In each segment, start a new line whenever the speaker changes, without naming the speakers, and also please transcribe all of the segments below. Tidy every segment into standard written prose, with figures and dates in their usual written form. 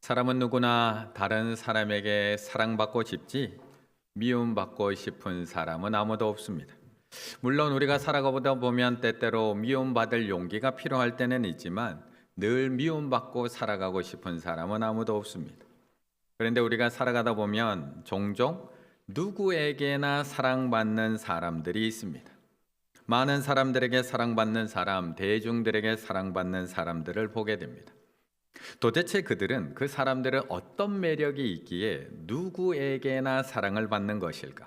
사람은 누구나 다른 사람에게 사랑받고 싶지 미움받고 싶은 사람은 아무도 없습니다. 물론 우리가 살아가보다 보면 때때로 미움받을 용기가 필요할 때는 있지만 늘 미움받고 살아가고 싶은 사람은 아무도 없습니다. 그런데 우리가 살아가다 보면 종종 누구에게나 사랑받는 사람들이 있습니다. 많은 사람들에게 사랑받는 사람, 대중들에게 사랑받는 사람들을 보게 됩니다. 도대체 그들은 그 사람들은 어떤 매력이 있기에 누구에게나 사랑을 받는 것일까?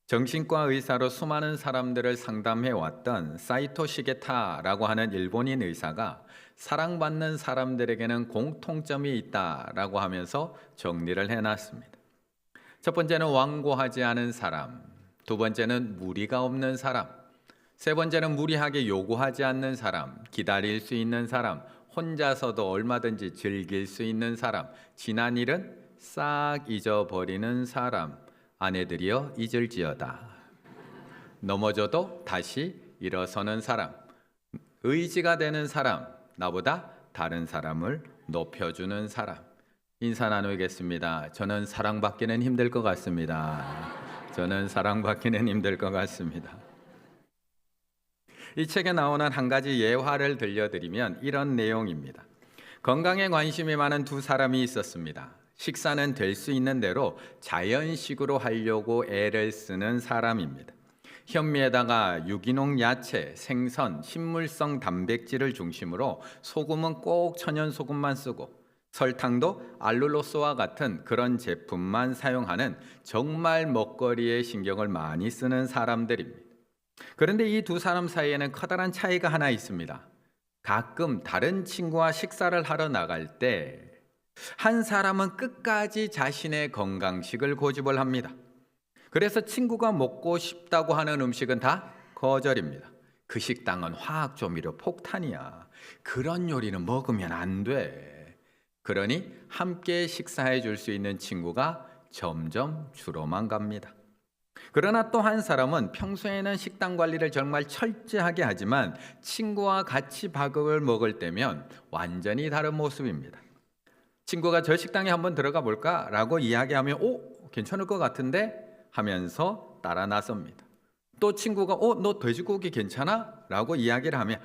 정신과 의사로 수많은 사람들을 상담해 왔던 사이토 시게타라고 하는 일본인 의사가 사랑받는 사람들에게는 공통점이 있다라고 하면서 정리를 해놨습니다. 첫 번째는 완고하지 않은 사람, 두 번째는 무리가 없는 사람, 세 번째는 무리하게 요구하지 않는 사람, 기다릴 수 있는 사람, 혼자서도 얼마든지 즐길 수 있는 사람, 지난 일은 싹 잊어버리는 사람, 아내들이여 잊을지어다. 넘어져도 다시 일어서는 사람, 의지가 되는 사람, 나보다 다른 사람을 높여주는 사람. 인사 나누겠습니다. 저는 사랑받기는 힘들 것 같습니다. 저는 사랑받기는 힘들 것 같습니다. 이 책에 나오는 한 가지 예화를 들려드리면 이런 내용입니다. 건강에 관심이 많은 두 사람이 있었습니다. 식사는 될 수 있는 대로 자연식으로 하려고 애를 쓰는 사람입니다. 현미에다가 유기농 야채, 생선, 식물성 단백질을 중심으로 소금은 꼭 천연 소금만 쓰고 설탕도 알룰로스와 같은 그런 제품만 사용하는 정말 먹거리에 신경을 많이 쓰는 사람들입니다. 그런데 이 두 사람 사이에는 커다란 차이가 하나 있습니다. 가끔 다른 친구와 식사를 하러 나갈 때 한 사람은 끝까지 자신의 건강식을 고집을 합니다. 그래서 친구가 먹고 싶다고 하는 음식은 다 거절입니다. 그 식당은 화학조미료 폭탄이야. 그런 요리는 먹으면 안 돼. 그러니 함께 식사해 줄 수 있는 친구가 점점 줄어만 갑니다. 그러나 또 한 사람은 평소에는 식단 관리를 정말 철저하게 하지만 친구와 같이 밥을 먹을 때면 완전히 다른 모습입니다. 친구가 저 식당에 한번 들어가 볼까? 라고 이야기하면 괜찮을 것 같은데? 하면서 따라 나섭니다. 또 친구가 너 돼지고기 괜찮아? 라고 이야기를 하면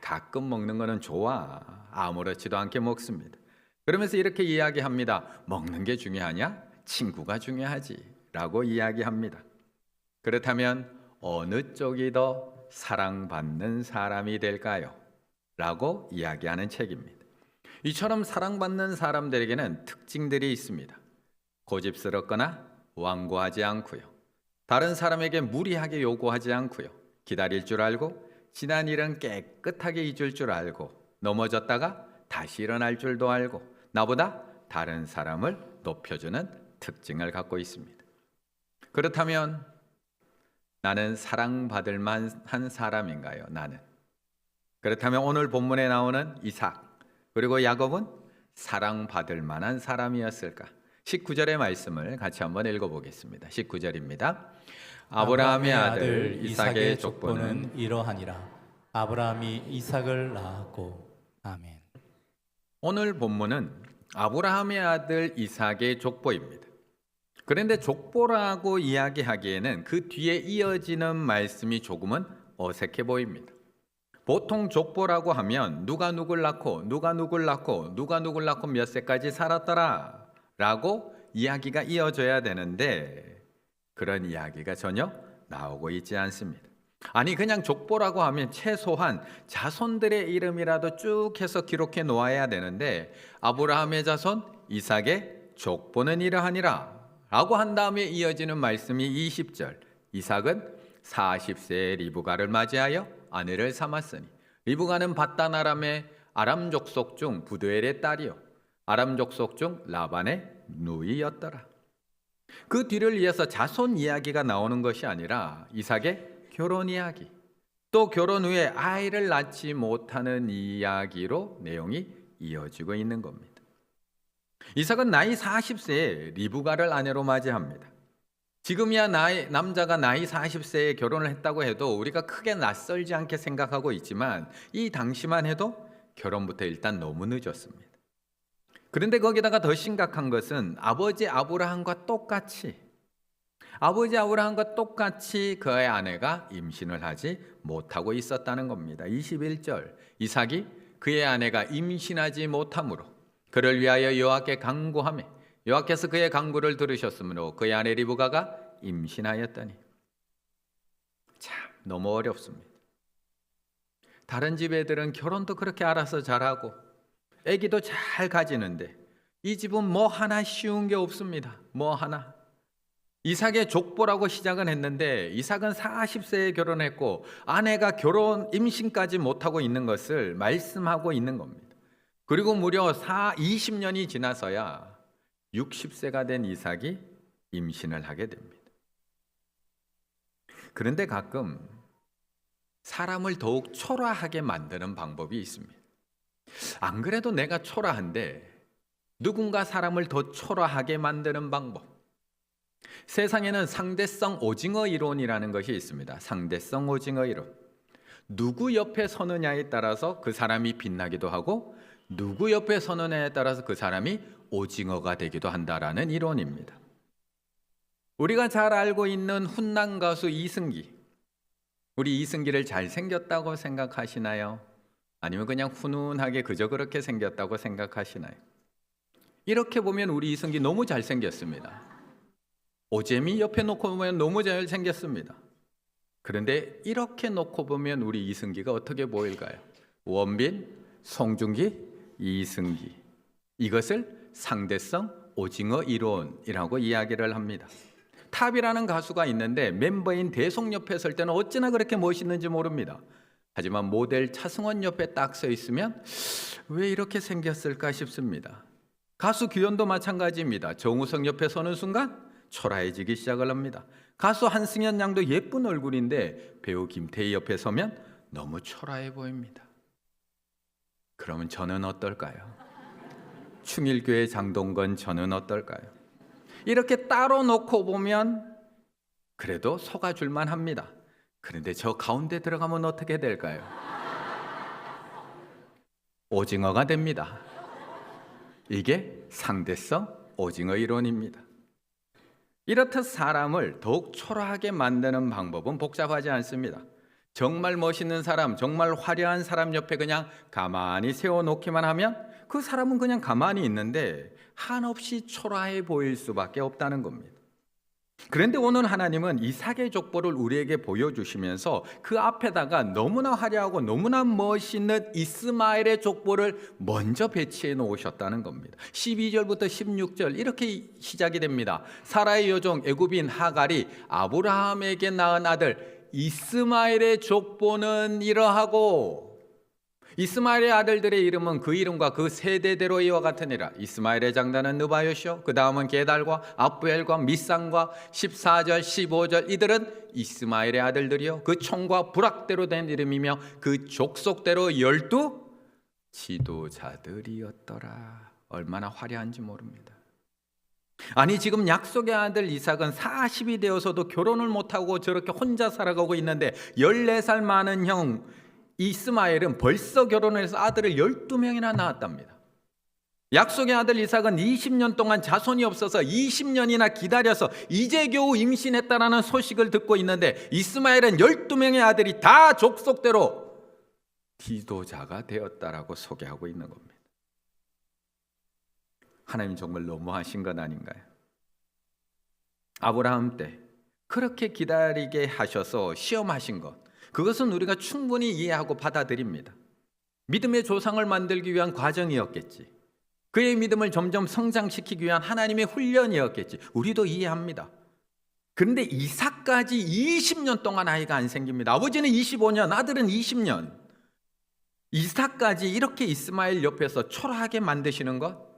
가끔 먹는 거는 좋아. 아무렇지도 않게 먹습니다. 그러면서 이렇게 이야기합니다. 먹는 게 중요하냐? 친구가 중요하지. 라고 이야기합니다. 그렇다면 어느 쪽이 더 사랑받는 사람이 될까요? 라고 이야기하는 책입니다. 이처럼 사랑받는 사람들에게는 특징들이 있습니다. 고집스럽거나 완고하지 않고요. 다른 사람에게 무리하게 요구하지 않고요. 기다릴 줄 알고 지난 일은 깨끗하게 잊을 줄 알고 넘어졌다가 다시 일어날 줄도 알고 나보다 다른 사람을 높여주는 특징을 갖고 있습니다. 그렇다면 나는 사랑받을 만한 사람인가요? 나는. 그렇다면 오늘 본문에 나오는 이삭 그리고 야곱은 사랑받을 만한 사람이었을까? 19절의 말씀을 같이 한번 읽어보겠습니다. 19절입니다. 아브라함의 아들 이삭의 족보는
이러하니라. 아브라함이 이삭을 낳았고. 아멘.
오늘 본문은 아브라함의 아들 이삭의 족보입니다. 그런데 족보라고 이야기하기에는 그 뒤에 이어지는 말씀이 조금은 어색해 보입니다. 보통 족보라고 하면 누가 누굴 낳고 누가 누굴 낳고 누가 누굴 낳고 몇 세까지 살았더라 라고 이야기가 이어져야 되는데 그런 이야기가 전혀 나오고 있지 않습니다. 아니 그냥 족보라고 하면 최소한 자손들의 이름이라도 쭉 해서 기록해 놓아야 되는데 아브라함의 자손 이삭의 족보는 이러하니라 라고 한 다음에 이어지는 말씀이 20절. 이삭은 40세의 리브가를 맞이하여 아내를 삼았으니 리브가는 밧단 아람의 아람 족속 중 부두엘의 딸이요 아람 족속 중 라반의 누이였더라. 그 뒤를 이어서 자손 이야기가 나오는 것이 아니라 이삭의 결혼 이야기, 또 결혼 후에 아이를 낳지 못하는 이야기로 내용이 이어지고 있는 겁니다. 이삭은 나이 40세에 리브가를 아내로 맞이합니다. 지금이야 남자가 나이 40세에 결혼을 했다고 해도 우리가 크게 낯설지 않게 생각하고 있지만 이 당시만 해도 결혼부터 일단 너무 늦었습니다. 그런데 거기다가 더 심각한 것은 아버지 아브라함과 똑같이 그의 아내가 임신을 하지 못하고 있었다는 겁니다. 21절 이삭이 그의 아내가 임신하지 못하므로 그를 위하여 여호와께 간구하매 여호와께서 그의 간구를 들으셨으므로 그의 아내 리브가가 임신하였더니. 참 너무 어렵습니다. 다른 집 애들은 결혼도 그렇게 알아서 잘하고 아기도 잘 가지는데 이 집은 뭐 하나 쉬운 게 없습니다. 뭐 하나. 이삭의 족보라고 시작은 했는데 이삭은 40세에 결혼했고 아내가 임신까지 못하고 있는 것을 말씀하고 있는 겁니다. 그리고 무려 20년이 지나서야 60세가 된 이삭이 임신을 하게 됩니다. 그런데 가끔 사람을 더욱 초라하게 만드는 방법이 있습니다. 안 그래도 내가 초라한데 누군가 사람을 더 초라하게 만드는 방법. 세상에는 상대성 오징어 이론이라는 것이 있습니다. 상대성 오징어 이론. 누구 옆에 서느냐에 따라서 그 사람이 빛나기도 하고 누구 옆에 서느냐에 따라서 그 사람이 오징어가 되기도 한다라는 이론입니다. 우리가 잘 알고 있는 훈남 가수 이승기. 우리 이승기를 잘생겼다고 생각하시나요? 아니면 그냥 훈훈하게 그저 그렇게 생겼다고 생각하시나요? 이렇게 보면 우리 이승기 너무 잘생겼습니다. 오재미 옆에 놓고 보면 너무 잘생겼습니다. 그런데 이렇게 놓고 보면 우리 이승기가 어떻게 보일까요? 원빈, 송중기, 이승기. 이것을 상대성 오징어 이론이라고 이야기를 합니다. 탑이라는 가수가 있는데 멤버인 대송 옆에 설 때는 어찌나 그렇게 멋있는지 모릅니다. 하지만 모델 차승원 옆에 딱 서 있으면 왜 이렇게 생겼을까 싶습니다. 가수 규현도 마찬가지입니다. 정우성 옆에 서는 순간 초라해지기 시작을 합니다. 가수 한승연 양도 예쁜 얼굴인데 배우 김태희 옆에 서면 너무 초라해 보입니다. 그러면 저는 어떨까요? 충일교회 장동건 저는 어떨까요? 이렇게 따로 놓고 보면 그래도 속아줄만 합니다. 그런데 저 가운데 들어가면 어떻게 될까요? 오징어가 됩니다. 이게 상대성 오징어 이론입니다. 이렇듯 사람을 더욱 초라하게 만드는 방법은 복잡하지 않습니다. 정말 멋있는 사람, 정말 화려한 사람 옆에 그냥 가만히 세워놓기만 하면 그 사람은 그냥 가만히 있는데 한없이 초라해 보일 수밖에 없다는 겁니다. 그런데 오늘 하나님은 이삭의 족보를 우리에게 보여주시면서 그 앞에다가 너무나 화려하고 너무나 멋있는 이스마엘의 족보를 먼저 배치해 놓으셨다는 겁니다. 12절부터 16절 이렇게 시작이 됩니다. 사라의 여종 애굽인 하갈이 아브라함에게 낳은 아들 이스마엘의 족보는 이러하고, 이스마엘의 아들들의 이름은 그 이름과 그 세대대로 이와 같으니라. 이스마엘의 장단은 느바요시요, 그 다음은 게달과 압부엘과 미상과 14절 15절 이들은 이스마엘의 아들들이요 그 총과 부락대로 된 이름이며 그 족속대로 12 지도자들이었더라. 얼마나 화려한지 모릅니다. 아니 지금 약속의 아들 이삭은 40이 되어서도 결혼을 못하고 저렇게 혼자 살아가고 있는데 14살 많은 형 이스마엘은 벌써 결혼해서 아들을 12명이나 낳았답니다. 약속의 아들 이삭은 20년 동안 자손이 없어서 20년이나 기다려서 이제 겨우 임신했다라는 소식을 듣고 있는데 이스마엘은 12명의 아들이 다 족속대로 지도자가 되었다라고 소개하고 있는 겁니다. 하나님 정말 너무하신 것 아닌가요? 아브라함 때 그렇게 기다리게 하셔서 시험하신 것, 그것은 우리가 충분히 이해하고 받아들입니다. 믿음의 조상을 만들기 위한 과정이었겠지. 그의 믿음을 점점 성장시키기 위한 하나님의 훈련이었겠지. 우리도 이해합니다. 그런데 이삭까지 20년 동안 아이가 안 생깁니다. 아버지는 25년, 아들은 20년. 이삭까지 이렇게 이스마엘 옆에서 초라하게 만드시는 것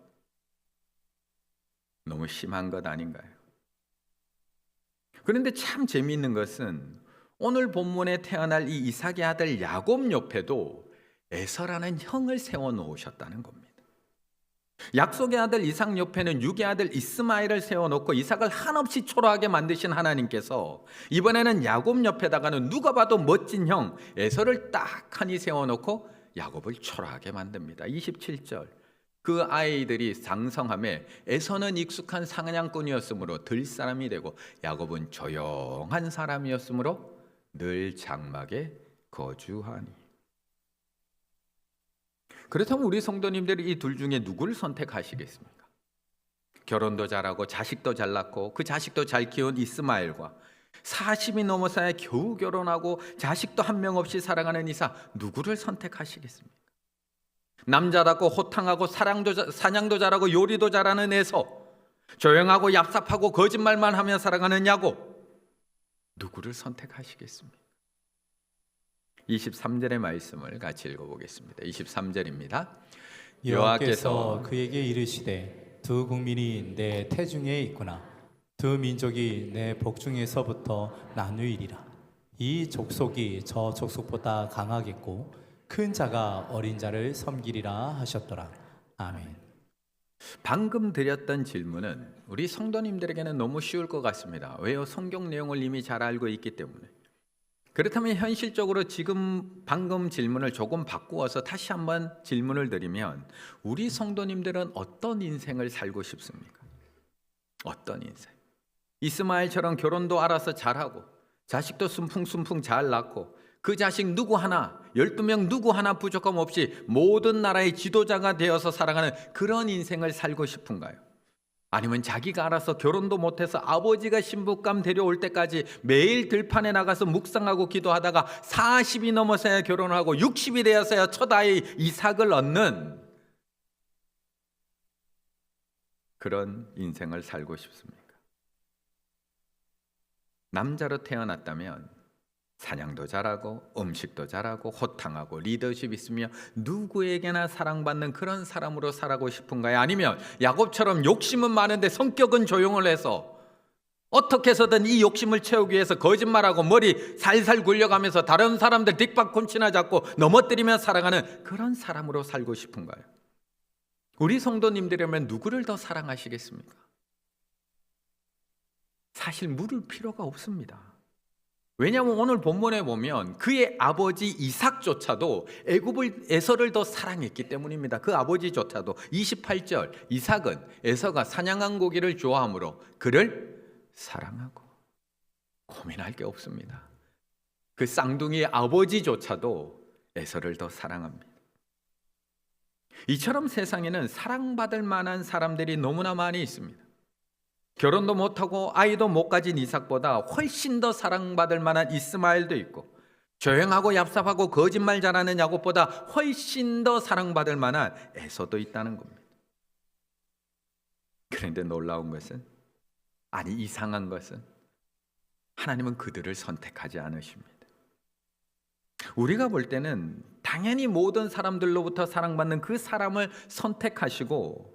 너무 심한 것 아닌가요? 그런데 참 재미있는 것은 오늘 본문에 태어날 이 이삭의 아들 야곱 옆에도 에서라는 형을 세워놓으셨다는 겁니다. 약속의 아들 이삭 옆에는 육의 아들 이스마엘을 세워놓고 이삭을 한없이 초라하게 만드신 하나님께서 이번에는 야곱 옆에다가는 누가 봐도 멋진 형 에서를 딱하니 세워놓고 야곱을 초라하게 만듭니다. 27절 그 아이들이 장성함에 에서는 익숙한 사냥꾼이었으므로 들 사람이 되고 야곱은 조용한 사람이었으므로 늘 장막에 거주하니. 그렇다면 우리 성도님들이 이 둘 중에 누구를 선택하시겠습니까? 결혼도 잘하고 자식도 잘 낳고 그 자식도 잘 키운 이스마엘과 40이 넘어서야 겨우 결혼하고 자식도 한 명 없이 살아가는 이삭, 누구를 선택하시겠습니까? 남자답고 호탕하고 사냥도 잘하고 요리도 잘하는 에서, 조용하고 얍삽하고 거짓말만 하며 살아가는 야곱, 누구를 선택하시겠습니까? 23절의 말씀을 같이 읽어보겠습니다. 23절입니다.
여호와께서 그에게 이르시되 두 국민이 내 태중에 있구나. 두 민족이 내 복중에서부터 나누이리라. 이 족속이 저 족속보다 강하겠고 큰 자가 어린 자를 섬기리라 하셨더라. 아멘.
방금 드렸던 질문은 우리 성도님들에게는 너무 쉬울 것 같습니다. 왜요? 성경 내용을 이미 잘 알고 있기 때문에. 그렇다면 현실적으로 지금 방금 질문을 조금 바꾸어서 다시 한번 질문을 드리면, 우리 성도님들은 어떤 인생을 살고 싶습니까? 어떤 인생? 이스마엘처럼 결혼도 알아서 잘하고 자식도 순풍순풍 잘 낳고 그 자식 누구 하나, 12명 누구 하나 부족함 없이 모든 나라의 지도자가 되어서 살아가는 그런 인생을 살고 싶은가요? 아니면 자기가 알아서 결혼도 못해서 아버지가 신부감 데려올 때까지 매일 들판에 나가서 묵상하고 기도하다가 40이 넘어서야 결혼하고 60이 되어서야 첫 아이 이삭을 얻는 그런 인생을 살고 싶습니까? 남자로 태어났다면 사냥도 잘하고 음식도 잘하고 호탕하고 리더십 있으며 누구에게나 사랑받는 그런 사람으로 살아가고 싶은가요? 아니면 야곱처럼 욕심은 많은데 성격은 조용을 해서 어떻게 해서든 이 욕심을 채우기 위해서 거짓말하고 머리 살살 굴려가면서 다른 사람들 뒷박꿈치나 잡고 넘어뜨리며 살아가는 그런 사람으로 살고 싶은가요? 우리 성도님들이라면 누구를 더 사랑하시겠습니까? 사실 물을 필요가 없습니다. 왜냐하면 오늘 본문에 보면 그의 아버지 이삭조차도 애굽을 에서를 더 사랑했기 때문입니다. 그 아버지조차도 28절, 이삭은 에서가 사냥한 고기를 좋아하므로 그를 사랑하고. 고민할 게 없습니다. 그 쌍둥이 아버지조차도 에서를 더 사랑합니다. 이처럼 세상에는 사랑받을 만한 사람들이 너무나 많이 있습니다. 결혼도 못하고 아이도 못 가진 이삭보다 훨씬 더 사랑받을 만한 이스마엘도 있고, 조용하고 얍삽하고 거짓말 잘하는 야곱보다 훨씬 더 사랑받을 만한 에서도 있다는 겁니다. 그런데 놀라운 것은, 아니 이상한 것은, 하나님은 그들을 선택하지 않으십니다. 우리가 볼 때는 당연히 모든 사람들로부터 사랑받는 그 사람을 선택하시고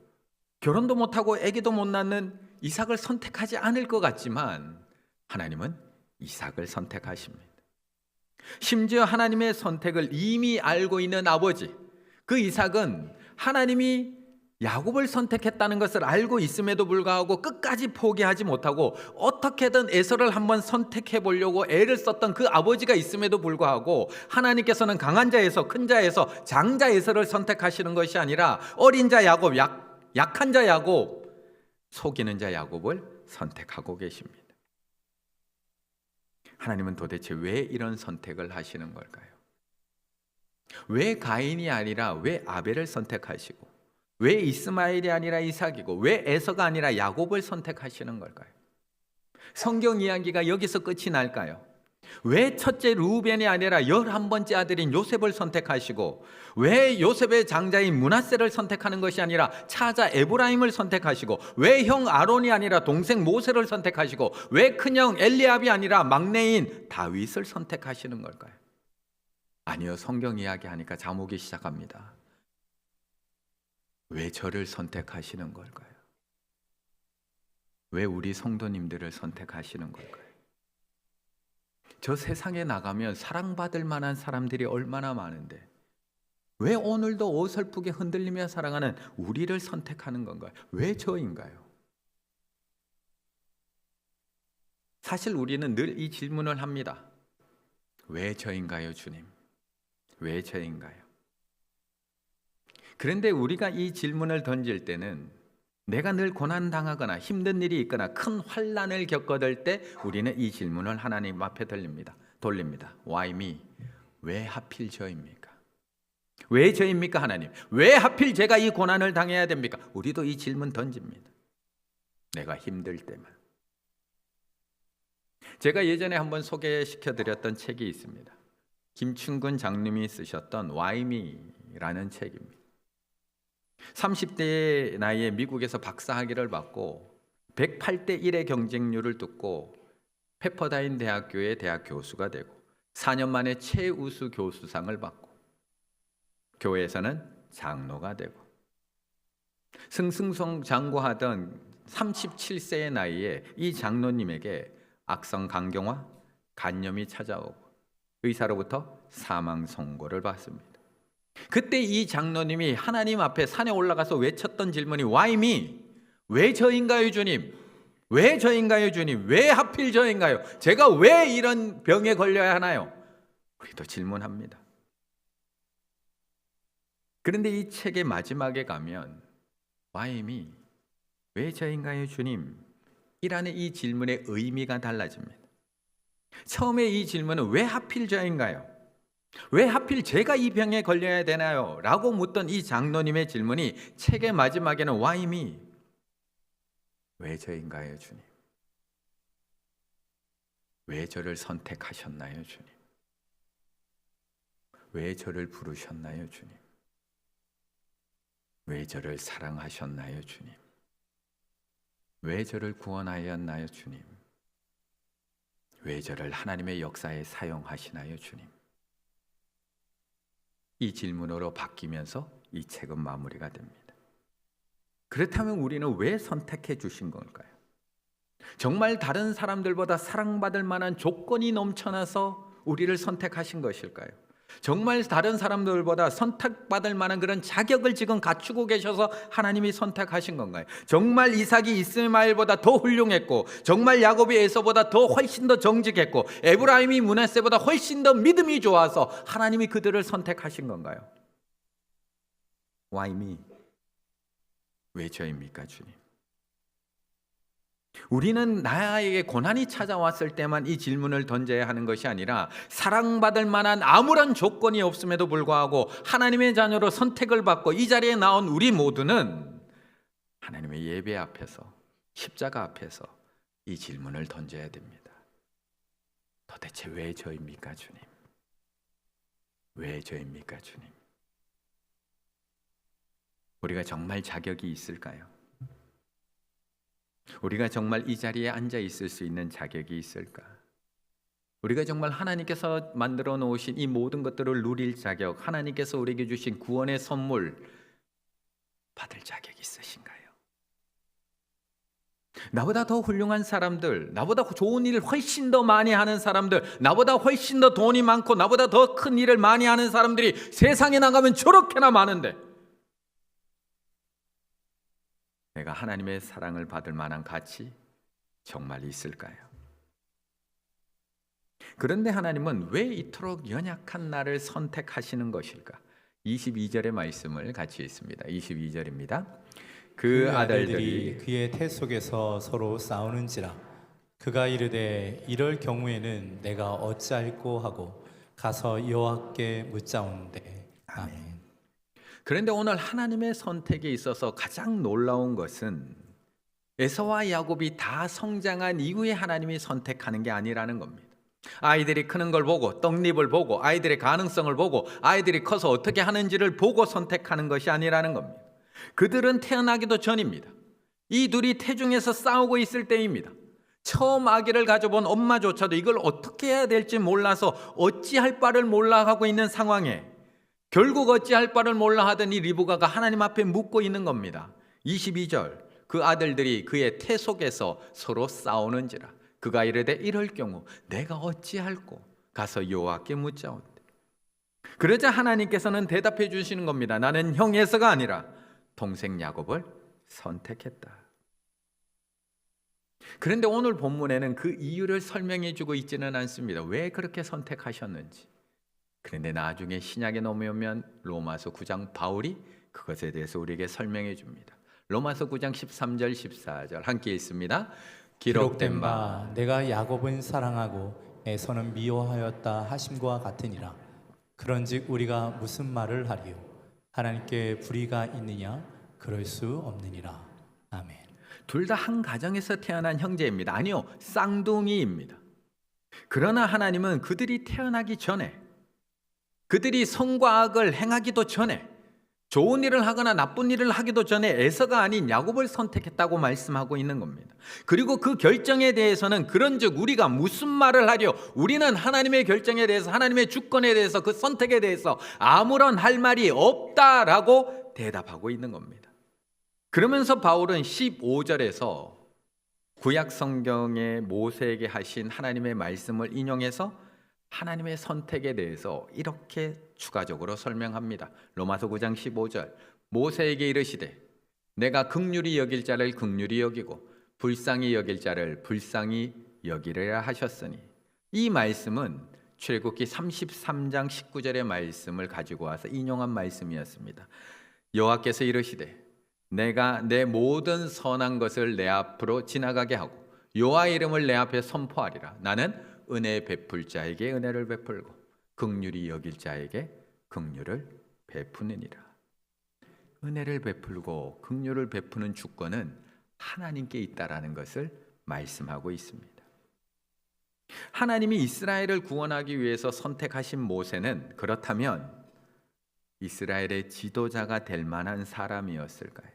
결혼도 못하고 아기도 못 낳는 이삭을 선택하지 않을 것 같지만 하나님은 이삭을 선택하십니다. 심지어 하나님의 선택을 이미 알고 있는 아버지, 그 이삭은 하나님이 야곱을 선택했다는 것을 알고 있음에도 불구하고 끝까지 포기하지 못하고 어떻게든 에서를 한번 선택해 보려고 애를 썼던 그 아버지가 있음에도 불구하고 하나님께서는 강한 자에서, 큰 자에서, 장자 에서를 선택하시는 것이 아니라 어린 자 야곱, 약한 자 야곱, 속이는 자 야곱을 선택하고 계십니다. 하나님은 도대체 왜 이런 선택을 하시는 걸까요? 왜 가인이 아니라 왜 아벨을 선택하시고, 왜 이스마엘이 아니라 이삭이고, 왜 에서가 아니라 야곱을 선택하시는 걸까요? 성경 이야기가 여기서 끝이 날까요? 왜 첫째 루벤이 아니라 11번째 아들인 요셉을 선택하시고, 왜 요셉의 장자인 므낫세를 선택하는 것이 아니라 차자 에브라임을 선택하시고, 왜 형 아론이 아니라 동생 모세를 선택하시고, 왜 큰형 엘리압이 아니라 막내인 다윗을 선택하시는 걸까요? 아니요, 성경 이야기하니까 잠오기 시작합니다. 왜 저를 선택하시는 걸까요? 왜 우리 성도님들을 선택하시는 걸까요? 저 세상에 나가면 사랑받을 만한 사람들이 얼마나 많은데 왜 오늘도 어설프게 흔들리며 살아가는 우리를 선택하는 건가요? 왜 저인가요? 사실 우리는 늘 이 질문을 합니다. 왜 저인가요, 주님? 왜 저인가요? 그런데 우리가 이 질문을 던질 때는 내가 늘 고난당하거나 힘든 일이 있거나 큰 환난을 겪어들 때 우리는 이 질문을 하나님 앞에 돌립니다. Why me? 왜 하필 저입니까? 왜 저입니까 하나님? 왜 하필 제가 이 고난을 당해야 됩니까? 우리도 이 질문 던집니다. 내가 힘들 때만. 제가 예전에 한번 소개시켜드렸던 책이 있습니다. 김충근 장님이 쓰셨던 Why me라는 책입니다. 30대 나이에 미국에서 박사학위를 받고 108대 1의 경쟁률을 뚫고 페퍼다인 대학교의 대학 교수가 되고 4년 만에 최우수 교수상을 받고 교회에서는 장로가 되고 승승장구하던 37세의 나이에 이 장로님에게 악성 간경화, 간염이 찾아오고 의사로부터 사망 선고를 받습니다. 그때 이 장로님이 하나님 앞에 산에 올라가서 외쳤던 질문이 Why me? 왜 저인가요 주님? 왜 저인가요 주님? 왜 하필 저인가요? 제가 왜 이런 병에 걸려야 하나요? 우리도 질문합니다. 그런데 이 책의 마지막에 가면 Why me? 왜 저인가요 주님? 이라는 이 질문의 의미가 달라집니다. 처음에 이 질문은 왜 하필 저인가요? 왜 하필 제가 이 병에 걸려야 되나요? 라고 묻던 이 장로님의 질문이 책의 마지막에는 Why me? 왜 저인가요 주님? 왜 저를 선택하셨나요 주님? 왜 저를 부르셨나요 주님? 왜 저를 사랑하셨나요 주님? 왜 저를 구원하였나요 주님? 왜 저를 하나님의 역사에 사용하시나요 주님? 이 질문으로 바뀌면서 이 책은 마무리가 됩니다. 그렇다면 우리는 왜 선택해 주신 걸까요? 정말 다른 사람들보다 사랑받을 만한 조건이 넘쳐나서 우리를 선택하신 것일까요? 정말 다른 사람들보다 선택받을 만한 그런 자격을 지금 갖추고 계셔서 하나님이 선택하신 건가요? 정말 이삭이 이스마엘보다 더 훌륭했고 정말 야곱이 에서보다 더 훨씬 더 정직했고 에브라임이 므낫세보다 훨씬 더 믿음이 좋아서 하나님이 그들을 선택하신 건가요? Why me? 왜 저입니까 주님? 우리는 나에게 고난이 찾아왔을 때만 이 질문을 던져야 하는 것이 아니라 사랑받을 만한 아무런 조건이 없음에도 불구하고 하나님의 자녀로 선택을 받고 이 자리에 나온 우리 모두는 하나님의 예배 앞에서 십자가 앞에서 이 질문을 던져야 됩니다. 도대체 왜 저입니까 주님? 왜 저입니까 주님? 우리가 정말 자격이 있을까요? 우리가 정말 이 자리에 앉아 있을 수 있는 자격이 있을까? 우리가 정말 하나님께서 만들어 놓으신 이 모든 것들을 누릴 자격, 하나님께서 우리에게 주신 구원의 선물 받을 자격이 있으신가요? 나보다 더 훌륭한 사람들, 나보다 좋은 일을 훨씬 더 많이 하는 사람들, 나보다 훨씬 더 돈이 많고 나보다 더 큰 일을 많이 하는 사람들이 세상에 나가면 저렇게나 많은데 내가 하나님의 사랑을 받을 만한 가치 정말 있을까요? 그런데 하나님은 왜 이토록 연약한 나를 선택하시는 것일까? 22절의 말씀을 같이 읽습니다. 22절입니다. 그 아들들이
그의 태 속에서 서로 싸우는지라 그가 이르되 이럴 경우에는 내가 어찌할꼬 하고 가서 여호와께 묻자오는데 아멘.
그런데 오늘 하나님의 선택에 있어서 가장 놀라운 것은 에서와 야곱이 다 성장한 이후에 하나님이 선택하는 게 아니라는 겁니다. 아이들이 크는 걸 보고 떡잎을 보고 아이들의 가능성을 보고 아이들이 커서 어떻게 하는지를 보고 선택하는 것이 아니라는 겁니다. 그들은 태어나기도 전입니다. 이 둘이 태중에서 싸우고 있을 때입니다. 처음 아기를 가져본 엄마조차도 이걸 어떻게 해야 될지 몰라서 어찌할 바를 몰라 하고 있는 상황에 결국 어찌할 바를 몰라 하던 이 리브가가 하나님 앞에 묻고 있는 겁니다. 22절 그 아들들이 그의 태 속에서 서로 싸우는지라 그가 이르되 이럴 경우 내가 어찌할꼬 가서 여호와께 묻자오되. 그러자 하나님께서는 대답해 주시는 겁니다. 나는 형 에서가 아니라 동생 야곱을 선택했다. 그런데 오늘 본문에는 그 이유를 설명해 주고 있지는 않습니다. 왜 그렇게 선택하셨는지. 그런데 나중에 신약에 넘어오면 로마서 9장 바울이 그것에 대해서 우리에게 설명해 줍니다. 로마서 9장 13절 14절 함께 읽습니다. 기록된 바
내가 야곱은 사랑하고 에서는 미워하였다 하심과 같으니라. 그런즉 우리가 무슨 말을 하리요? 하나님께 불의가 있느냐? 그럴 수 없느니라. 아멘.
둘 다 한 가정에서 태어난 형제입니다. 아니요, 쌍둥이입니다. 그러나 하나님은 그들이 태어나기 전에, 그들이 선과 악을 행하기도 전에, 좋은 일을 하거나 나쁜 일을 하기도 전에 에서가 아닌 야곱을 선택했다고 말씀하고 있는 겁니다. 그리고 그 결정에 대해서는 그런즉 우리가 무슨 말을 하려? 우리는 하나님의 결정에 대해서, 하나님의 주권에 대해서, 그 선택에 대해서 아무런 할 말이 없다라고 대답하고 있는 겁니다. 그러면서 바울은 15절에서 구약 성경에 모세에게 하신 하나님의 말씀을 인용해서 하나님의 선택에 대해서 이렇게 추가적으로 설명합니다. 로마서 9장 15절 모세에게 이르시되 내가 긍휼히 여길 자를 긍휼히 여기고 불쌍히 여길 자를 불쌍히 여기리라 하셨으니, 이 말씀은 출애굽기 33장 19절의 말씀을 가지고 와서 인용한 말씀이었습니다. 여호와께서 이르시되 내가 내 모든 선한 것을 내 앞으로 지나가게 하고 여호와의 이름을 내 앞에 선포하리라. 나는 은혜 베풀 자에게 은혜를 베풀고 긍휼히 여길 자에게 긍휼을 베푸느니라. 은혜를 베풀고 긍휼을 베푸는 주권은 하나님께 있다라는 것을 말씀하고 있습니다. 하나님이 이스라엘을 구원하기 위해서 선택하신 모세는 그렇다면 이스라엘의 지도자가 될 만한 사람이었을까요?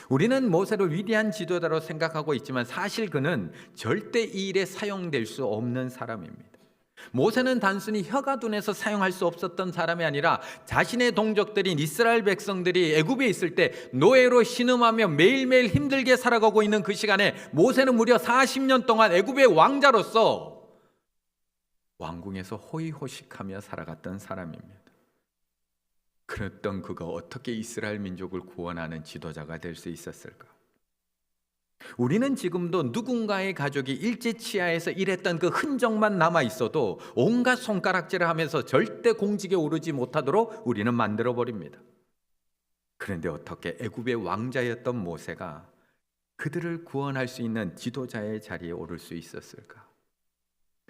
우리는 모세를 위대한 지도자로 생각하고 있지만 사실 그는 절대 이 일에 사용될 수 없는 사람입니다. 모세는 단순히 혀가 둔해서 사용할 수 없었던 사람이 아니라 자신의 동족들인 이스라엘 백성들이 애굽에 있을 때 노예로 신음하며 매일매일 힘들게 살아가고 있는 그 시간에 모세는 무려 40년 동안 애굽의 왕자로서 왕궁에서 호의호식하며 살아갔던 사람입니다. 그랬던 그가 어떻게 이스라엘 민족을 구원하는 지도자가 될 수 있었을까? 우리는 지금도 누군가의 가족이 일제치하에서 일했던 그 흔적만 남아 있어도 온갖 손가락질을 하면서 절대 공직에 오르지 못하도록 우리는 만들어 버립니다. 그런데 어떻게 애굽의 왕자였던 모세가 그들을 구원할 수 있는 지도자의 자리에 오를 수 있었을까?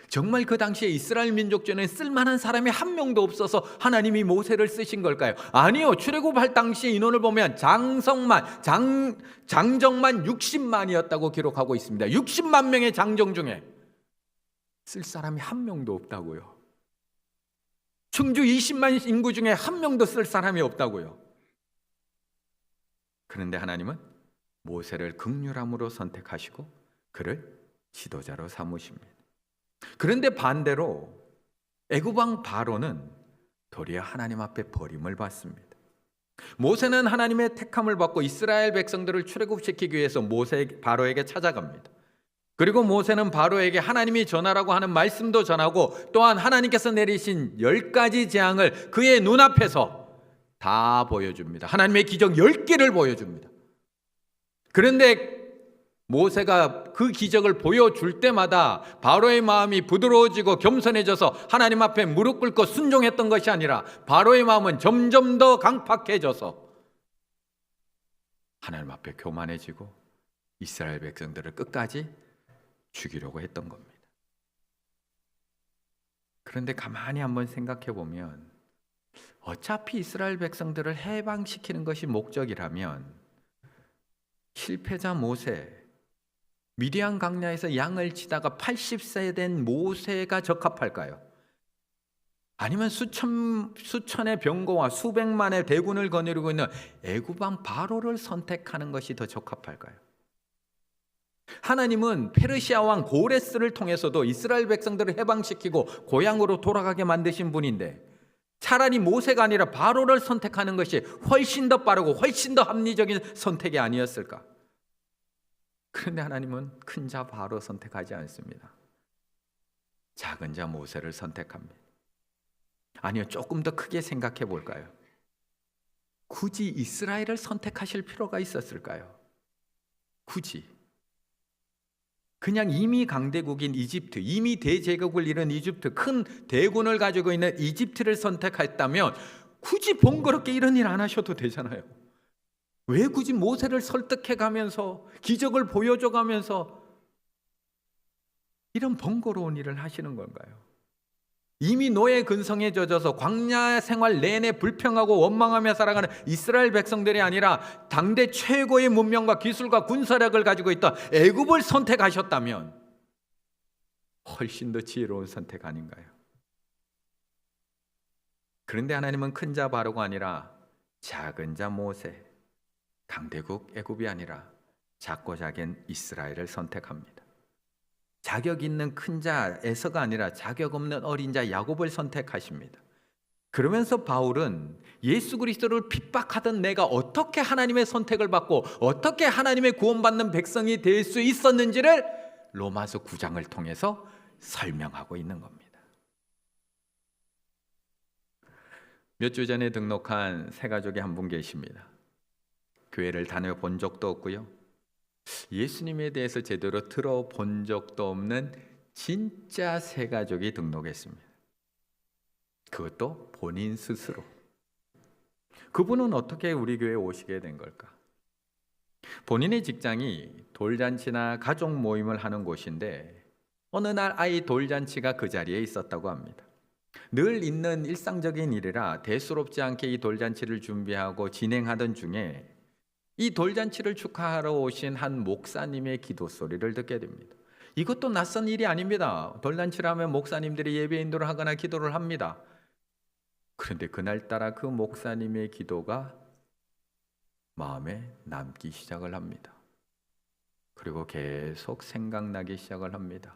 정말 그 당시에 이스라엘 민족 중에 쓸만한 사람이 한 명도 없어서 하나님이 모세를 쓰신 걸까요? 아니요. 출애굽할 당시의 인원을 보면 장정만 60만이었다고 기록하고 있습니다. 60만 명의 장정 중에 쓸 사람이 한 명도 없다고요. 충주 20만 인구 중에 한 명도 쓸 사람이 없다고요. 그런데 하나님은 모세를 긍휼함으로 선택하시고 그를 지도자로 삼으십니다. 그런데 반대로 애굽 왕 바로는 도리어 하나님 앞에 버림을 받습니다. 모세는 하나님의 택함을 받고 이스라엘 백성들을 출애굽시키기 위해서 바로에게 찾아갑니다. 그리고 모세는 바로에게 하나님이 전하라고 하는 말씀도 전하고 또한 하나님께서 내리신 10가지 재앙을 그의 눈앞에서 다 보여줍니다. 하나님의 기적 10개를 보여줍니다. 그런데 모세가 그 기적을 보여줄 때마다 바로의 마음이 부드러워지고 겸손해져서 하나님 앞에 무릎 꿇고 순종했던 것이 아니라 바로의 마음은 점점 더 강팍해져서 하나님 앞에 교만해지고 이스라엘 백성들을 끝까지 죽이려고 했던 겁니다. 그런데 가만히 한번 생각해 보면 어차피 이스라엘 백성들을 해방시키는 것이 목적이라면 실패자 모세, 미디안 강야에서 양을 치다가 80세 된 모세가 적합할까요? 아니면 수천의 병거와 수백만의 대군을 거느리고 있는 애굽 왕 바로를 선택하는 것이 더 적합할까요? 하나님은 페르시아 왕 고레스를 통해서도 이스라엘 백성들을 해방시키고 고향으로 돌아가게 만드신 분인데 차라리 모세가 아니라 바로를 선택하는 것이 훨씬 더 빠르고 훨씬 더 합리적인 선택이 아니었을까? 그런데 하나님은 큰 자 바로 선택하지 않습니다. 작은 자 모세를 선택합니다. 아니요, 조금 더 크게 생각해 볼까요? 굳이 이스라엘을 선택하실 필요가 있었을까요? 굳이 그냥 이미 강대국인 이집트, 이미 대제국을 이룬 이집트, 큰 대군을 가지고 있는 이집트를 선택했다면 굳이 번거롭게 이런 일 안 하셔도 되잖아요. 왜 굳이 모세를 설득해 가면서 기적을 보여줘 가면서 이런 번거로운 일을 하시는 건가요? 이미 노예 근성에 젖어서 광야 생활 내내 불평하고 원망하며 살아가는 이스라엘 백성들이 아니라 당대 최고의 문명과 기술과 군사력을 가지고 있던 애굽을 선택하셨다면 훨씬 더 지혜로운 선택 아닌가요? 그런데 하나님은 큰 자 바로가 아니라 작은 자 모세, 강대국 애굽이 아니라 작고 작은 이스라엘을 선택합니다. 자격 있는 큰 자 에서가 아니라 자격 없는 어린 자 야곱을 선택하십니다. 그러면서 바울은 예수 그리스도를 핍박하던 내가 어떻게 하나님의 선택을 받고 어떻게 하나님의 구원받는 백성이 될 수 있었는지를 로마서 9장을 통해서 설명하고 있는 겁니다. 몇 주 전에 등록한 새 가족이 한 분 계십니다. 교회를 다녀본 적도 없고요, 예수님에 대해서 제대로 들어본 적도 없는 진짜 새 가족이 등록했습니다. 그것도 본인 스스로. 그분은 어떻게 우리 교회에 오시게 된 걸까? 본인의 직장이 돌잔치나 가족 모임을 하는 곳인데 어느 날 아이 돌잔치가 그 자리에 있었다고 합니다. 늘 있는 일상적인 일이라 대수롭지 않게 이 돌잔치를 준비하고 진행하던 중에 이 돌잔치를 축하하러 오신 한 목사님의 기도 소리를 듣게 됩니다. 이것도 낯선 일이 아닙니다. 돌잔치를 하면 목사님들이 예배 인도를 하거나 기도를 합니다. 그런데 그날따라 그 목사님의 기도가 마음에 남기 시작을 합니다. 그리고 계속 생각나기 시작을 합니다.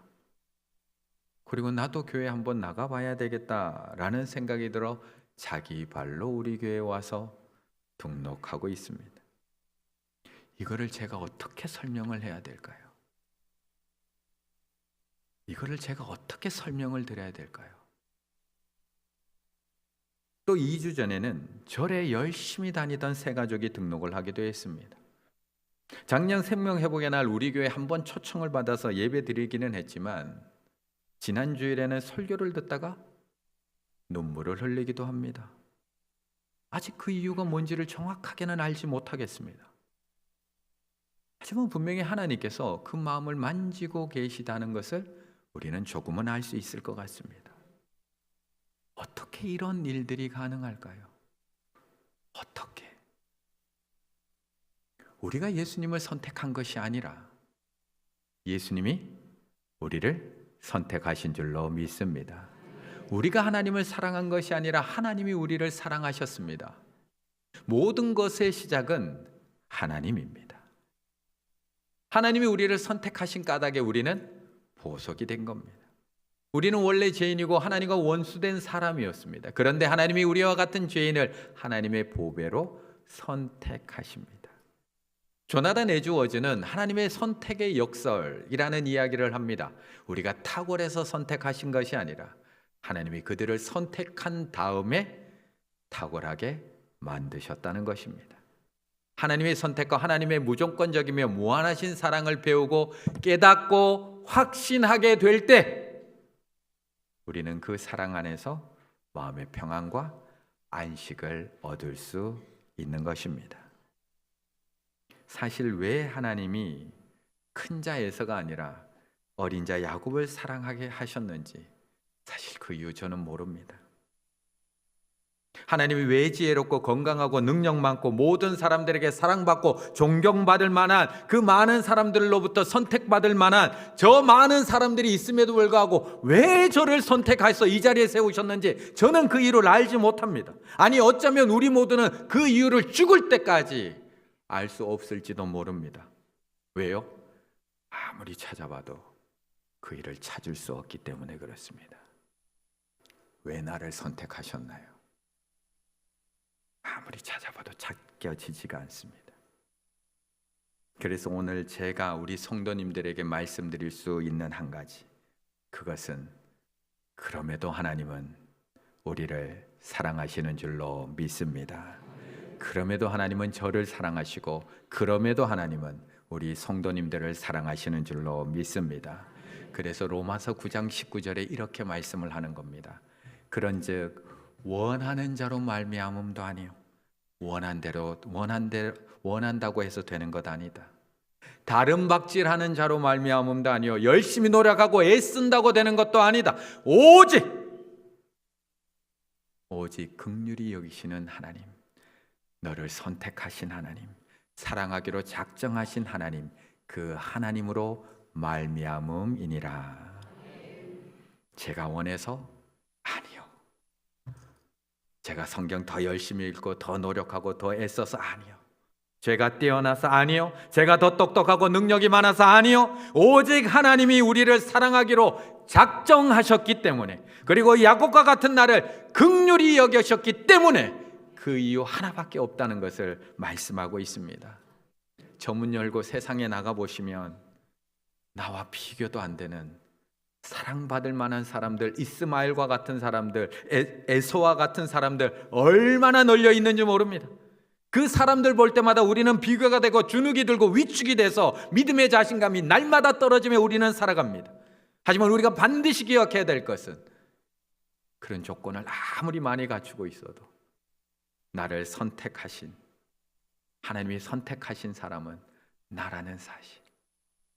그리고 나도 교회 한번 나가봐야 되겠다라는 생각이 들어 자기 발로 우리 교회에 와서 등록하고 있습니다. 이거를 제가 어떻게 설명을 해야 될까요? 이거를 제가 어떻게 설명을 드려야 될까요? 또 2주 전에는 절에 열심히 다니던 새 가족이 등록을 하기도 했습니다. 작년 생명회복의 날 우리 교회 한번 초청을 받아서 예배 드리기는 했지만 지난 주일에는 설교를 듣다가 눈물을 흘리기도 합니다. 아직 그 이유가 뭔지를 정확하게는 알지 못하겠습니다. 하지만 분명히 하나님께서 그 마음을 만지고 계시다는 것을 우리는 조금은 알 수 있을 것 같습니다. 어떻게 이런 일들이 가능할까요? 어떻게? 우리가 예수님을 선택한 것이 아니라 예수님이 우리를 선택하신 줄로 믿습니다. 우리가 하나님을 사랑한 것이 아니라 하나님이 우리를 사랑하셨습니다. 모든 것의 시작은 하나님입니다. 하나님이 우리를 선택하신 까닭에 우리는 보석이 된 겁니다. 우리는 원래 죄인이고 하나님과 원수된 사람이었습니다. 그런데 하나님이 우리와 같은 죄인을 하나님의 보배로 선택하십니다. 조나단 에즈워즈는 하나님의 선택의 역설이라는 이야기를 합니다. 우리가 탁월해서 선택하신 것이 아니라 하나님이 그들을 선택한 다음에 탁월하게 만드셨다는 것입니다. 하나님의 선택과 하나님의 무조건적이며 무한하신 사랑을 배우고 깨닫고 확신하게 될 때 우리는 그 사랑 안에서 마음의 평안과 안식을 얻을 수 있는 것입니다. 사실 왜 하나님이 큰 자 에서가 아니라 어린 자 야곱을 사랑하게 하셨는지 사실 그 이유 저는 모릅니다. 하나님이 왜 지혜롭고 건강하고 능력 많고 모든 사람들에게 사랑받고 존경받을 만한 그 많은 사람들로부터 선택받을 만한 저 많은 사람들이 있음에도 불구하고 왜 저를 선택해서 이 자리에 세우셨는지 저는 그 이유를 알지 못합니다. 아니 어쩌면 우리 모두는 그 이유를 죽을 때까지 알 수 없을지도 모릅니다. 왜요? 아무리 찾아봐도 그 일을 찾을 수 없기 때문에 그렇습니다. 왜 나를 선택하셨나요? 아무리 찾아봐도 찾겨지지가 않습니다. 그래서 오늘 제가 우리 성도님들에게 말씀드릴 수 있는 한 가지, 그것은 그럼에도 하나님은 우리를 사랑하시는 줄로 믿습니다. 그럼에도 하나님은 저를 사랑하시고 그럼에도 하나님은 우리 성도님들을 사랑하시는 줄로 믿습니다. 그래서 로마서 9장 19절에 이렇게 말씀을 하는 겁니다. 그런즉 원하는 자로 말미암음도 아니요 원한다고 해서 되는 것 아니다. 다른 박질하는 자로 말미암음도 아니요 열심히 노력하고 애쓴다고 되는 것도 아니다. 오직 긍휼히 여기시는 하나님, 너를 선택하신 하나님, 사랑하기로 작정하신 하나님, 그 하나님으로 말미암음이니라. 제가 원해서 아니요, 제가 성경 더 열심히 읽고 더 노력하고 더 애써서 아니요, 제가 뛰어나서 아니요, 제가 더 똑똑하고 능력이 많아서 아니요, 오직 하나님이 우리를 사랑하기로 작정하셨기 때문에, 그리고 야곱과 같은 나를 긍휼히 여기셨기 때문에 그 이유 하나밖에 없다는 것을 말씀하고 있습니다. 저문 열고 세상에 나가보시면 나와 비교도 안 되는 사랑받을 만한 사람들, 이스마엘과 같은 사람들, 에서와 같은 사람들 얼마나 널려 있는지 모릅니다. 그 사람들 볼 때마다 우리는 비교가 되고 주눅이 들고 위축이 돼서 믿음의 자신감이 날마다 떨어지며 우리는 살아갑니다. 하지만 우리가 반드시 기억해야 될 것은, 그런 조건을 아무리 많이 갖추고 있어도 나를 선택하신, 하나님이 선택하신 사람은 나라는 사실,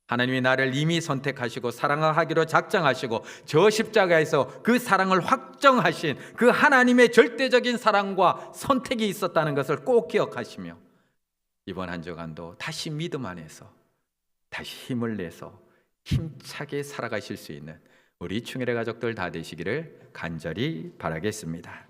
하나님이 나를 이미 선택하시고 사랑하기로 작정하시고 저 십자가에서 그 사랑을 확정하신 그 하나님의 절대적인 사랑과 선택이 있었다는 것을 꼭 기억하시며, 이번 한 주간도 다시 믿음 안에서 다시 힘을 내서 힘차게 살아가실 수 있는 우리 충혈의 가족들 다 되시기를 간절히 바라겠습니다.